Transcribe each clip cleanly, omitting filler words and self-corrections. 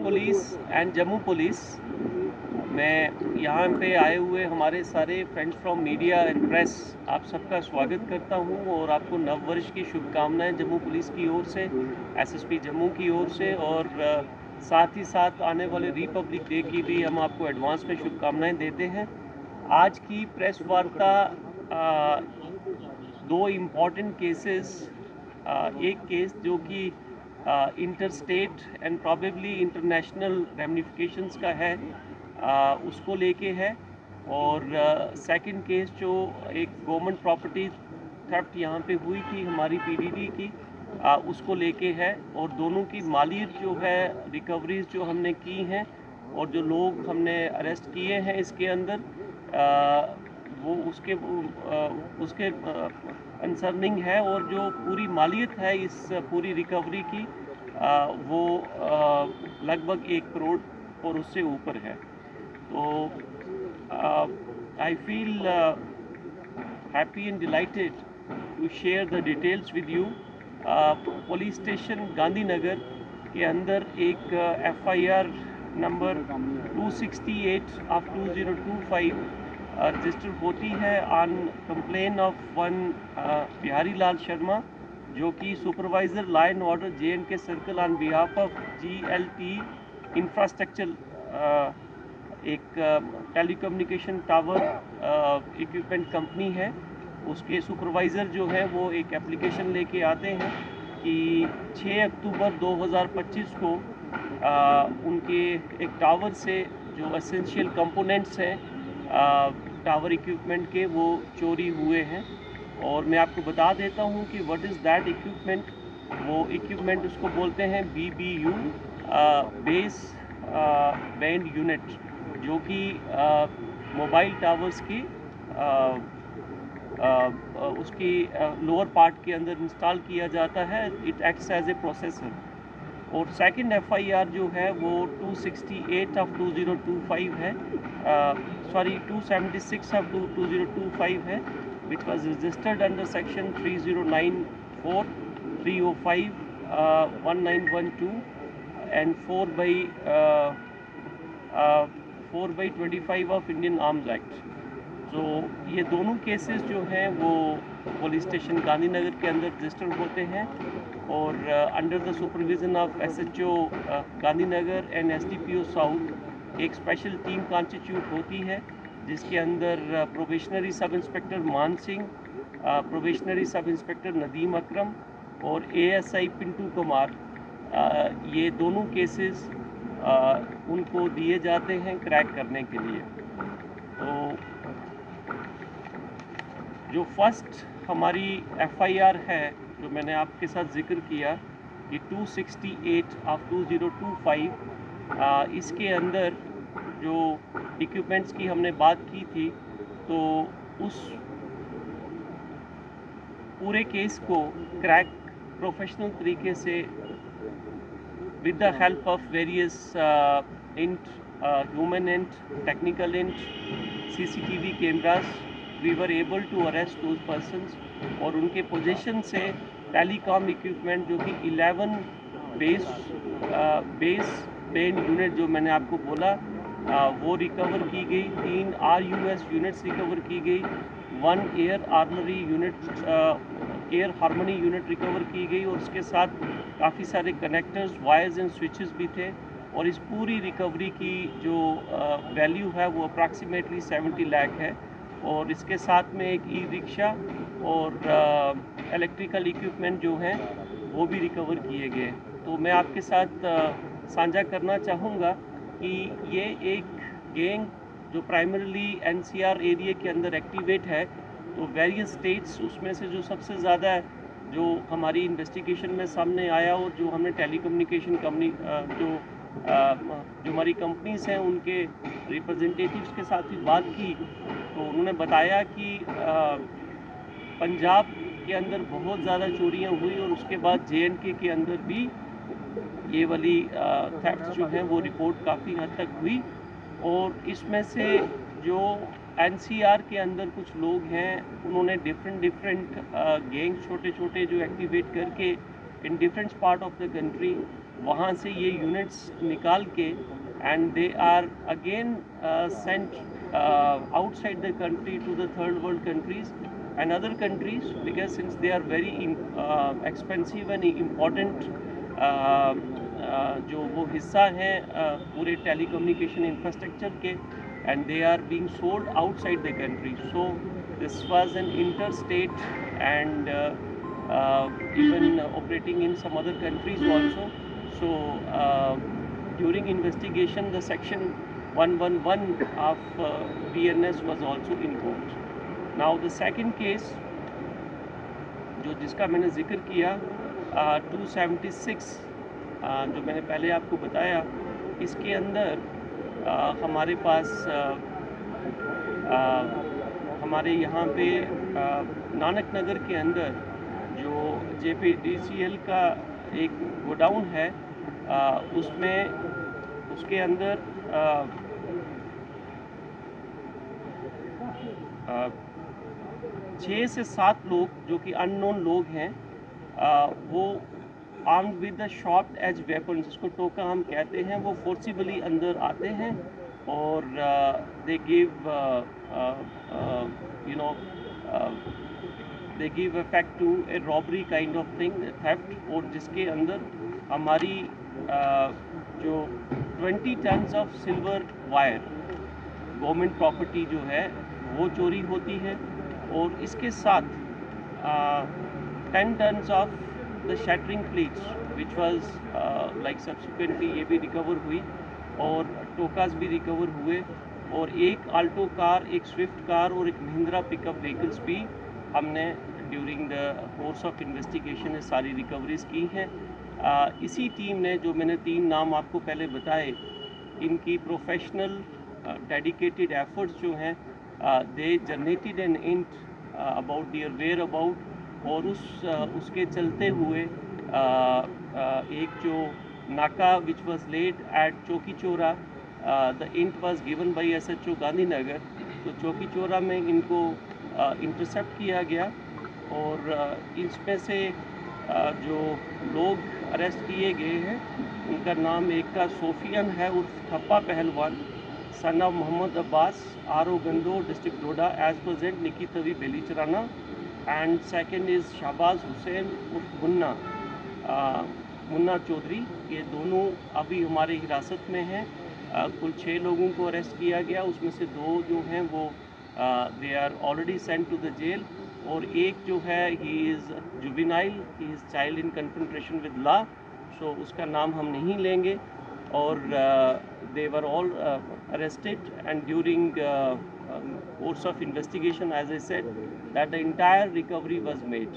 Police and Jammu police मैं यहाँ पे आए हुए हमारे सारे friends from media and press आप सबका स्वागत करता हूँ और आपको नव वर्ष की शुभकामनाएं जम्मू पुलिस की ओर से, एसएसपी जम्मू की ओर से और साथ ही साथ आने वाले रिपब्लिक डे की भी हम आपको एडवांस में शुभकामनाएं देते हैं। आज की प्रेस वार्ता दो इम्पॉर्टेंट केसेस, एक केस जो कि इंटरस्टेट एंड प्रॉबेबली इंटरनेशनल रेमिनिफिकेशंस का है, उसको लेके है और सेकंड केस जो एक गवर्नमेंट प्रॉपर्टी थेफ्ट यहाँ पे हुई थी हमारी पीडीडी की, उसको लेके है और दोनों की मालियत जो है, रिकवरीज जो हमने की हैं और जो लोग हमने अरेस्ट किए हैं इसके अंदर, वो उसके कंसर्निंग है और जो पूरी मालियत है इस पूरी रिकवरी की वो लगभग 1 करोड़ और उससे ऊपर है। तो I feel happy and delighted to share the details with you. Police station Gandhinagar के अंदर एक एफआईआर नंबर 268 ऑफ 2025 रजिस्टर होती है on complaint of one Bihari Lal Sharma, जो कि supervisor law and order JNK circle on behalf of GLT infrastructure, एक telecommunication tower equipment company है। उसके सुपरवाइज़र जो है वो एक एप्लीकेशन लेके आते हैं कि 6 अक्टूबर 2025 को उनके एक टावर से जो एसेंशियल कंपोनेंट्स हैं टावर इक्विपमेंट के, वो चोरी हुए हैं। और मैं आपको बता देता हूँ कि व्हाट इज़ दैट इक्विपमेंट। वो इक्विपमेंट उसको बोलते हैं BBU, बेस बैंड यूनिट, जो कि मोबाइल टावर्स की उसकी लोअर पार्ट के अंदर इंस्टॉल किया जाता है। It acts as a processor. और सेकंड एफआईआर जो है वो 268 ऑफ 2025 है, सॉरी 276 ऑफ 2025 है, which was registered under section 3094, 305, 1912 and 4/25 of Indian arms act. तो ये दोनों केसेस जो हैं वो पुलिस स्टेशन गांधीनगर के अंदर रजिस्टर होते हैं और under the supervision of SHO Gandhinagar and SDPO south एक स्पेशल टीम कॉन्स्टिट्यूट होती है, जिसके अंदर probationary sub inspector Maan Singh, probationary sub inspector Nadeem Akram और ASI पिंटू कुमार, ये दोनों केसेस उनको दिए जाते हैं क्रैक करने के लिए। तो जो फर्स्ट हमारी FIR है जो मैंने आपके साथ जिक्र किया, ये 268 ऑफ 2025, इसके अंदर जो इक्विपमेंट्स की हमने बात की थी, तो उस पूरे केस को क्रैक प्रोफेशनल तरीके से with the help of various int, human int, technical int, CCTV cameras, we were able to arrest those persons और उनके पोजीशन से टेलीकॉम इक्विपमेंट जो कि 11 बेस बैंड यूनिट जो मैंने आपको बोला, वो रिकवर की गई, 3 RUS यूनिट्स रिकवर की गई, 1 air armoury unit, air harmony unit recover की गई और उसके साथ काफ़ी सारे कनेक्टर्स, वायर्स एंड स्विचेस भी थे। और इस पूरी रिकवरी की जो वैल्यू है वो अप्रॉक्सीमेटली 70 लाख है और इसके साथ में एक ई-रिक्शा और इलेक्ट्रिकल इक्विपमेंट जो हैं वो भी रिकवर किए गए। तो मैं आपके साथ साझा करना चाहूँगा कि ये एक गैंग जो प्राइमरीली NCR एरिया के अंदर एक्टिवेट है, तो वेरियस स्टेट्स उसमें से जो सबसे ज़्यादा जो हमारी इन्वेस्टिगेशन में सामने आया और जो हमने टेलीकम्युनिकेशन कंपनी जो हमारी कंपनीज़ हैं उनके रिप्रेजेंटेटिव्स के साथ भी बात की, तो उन्होंने बताया कि पंजाब के अंदर बहुत ज़्यादा चोरियां हुई और उसके बाद JNK के अंदर भी ये वाली थेफ्ट जो हैं वो रिपोर्ट काफ़ी हद तक हुई। और इसमें से जो NCR के अंदर कुछ लोग हैं उन्होंने डिफरेंट गैंग छोटे छोटे जो एक्टिवेट करके in different part of the country वहाँ से ये यूनिट्स निकाल के and they are again sent outside the country to the third world countries and other countries, because since they are very expensive and important जो वो हिस्सा हैं पूरे टेलीकम्युनिकेशन इंफ्रास्ट्रक्चर के, and they are being sold outside the country. So this was an interstate and even operating in some other countries also. So during investigation the section 111 of BNS was also invoked. Now the second case जो जिसका मैंने जिक्र किया 276 जो मैंने पहले आपको बताया, इसके अंदर हमारे पास हमारे यहाँ पे नानक नगर के अंदर जो JPDCL का एक गोडाउन है उसमें उसके अंदर 6 से 7 लोग जो कि अननोन लोग हैं वो armed with the sharp edge weapon, जिसको टोका हम कहते हैं, वो फोर्सिबली अंदर आते हैं और they give you know they give effect to a robbery kind of thing, theft, और जिसके अंदर हमारी जो 20 tons of silver wire government property जो है वो चोरी होती है, और इसके साथ 10 tons of the shattering plates which was like subsequently ये भी रिकवर हुई और टोकास भी रिकवर हुए, और एक आल्टो कार, एक स्विफ्ट कार और एक महिंद्रा पिकअप व्हीकल्स भी हमने during the course of investigation सारी रिकवरीज की हैं। इसी टीम ने, जो मैंने 3 नाम आपको पहले बताए, इनकी प्रोफेशनल डेडिकेटेड एफर्ट्स जो हैं they generated an intel about their whereabouts, और उसके चलते हुए एक जो नाका विच वाज लेड एट चौकी Chaura, the int was given by SHO Gandhinagar, तो चौकी चौरा में इनको इंटरसेप्ट किया गया, और इसमें से जो लोग अरेस्ट किए गए हैं उनका नाम, एक का सोफियन है उर्फ Thappa Pahalwan, son of Mohammad Abbas, RO Gando, district Doda, as present Nikki Tawi Belicharana, and second is Shahbaz Hussain उर्फ मुन्ना चौधरी। ये दोनों अभी हमारे हिरासत में हैं। कुल 6 लोगों को अरेस्ट किया गया, उसमें से 2 जो हैं वो they are already sent to the jail, और एक जो है he is juvenile, he is child in confrontation with law, so उसका नाम हम नहीं लेंगे, और they were all arrested, and during course of investigation, as I said, that the entire recovery was made.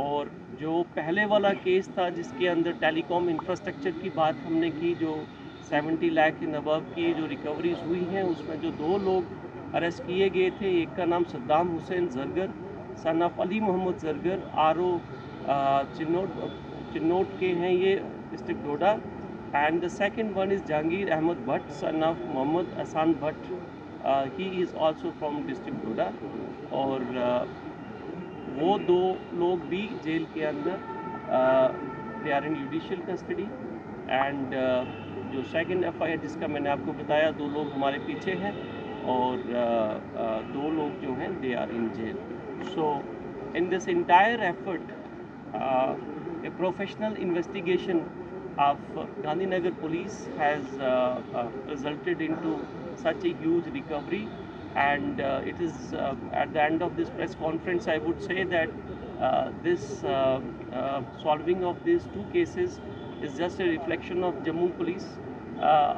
और जो पहले वाला केस था जिसके अंदर टेलीकॉम इंफ्रास्ट्रक्चर की बात हमने की, जो 70 लाख इन अबव की जो रिकवरीज हुई हैं, उसमें जो 2 लोग अरेस्ट किए गए थे, एक का नाम Saddam Hussain Zargar, son of Ali Mohammad Zargar, RO Chinnaut के हैं ये, district Doda, and the second one is Jahangir Ahmed Bhatt, son of Mohammad Ahsan Bhatt, he is also from district Doda, और वो 2 लोग भी जेल के अंदर they are in judicial custody, and जो सेकंड FIR जिसका मैंने आपको बताया, 2 लोग हमारे पीछे हैं, और 2 लोग जो हैं they are in jail. So in this entire effort a professional investigation of Gandhinagar police has resulted into such a huge recovery, and it is at the end of this press conference I would say that this solving of these 2 cases is just a reflection of Jammu police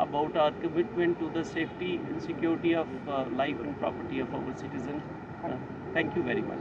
about our commitment to the safety and security of life and property of our citizens. Thank you very much.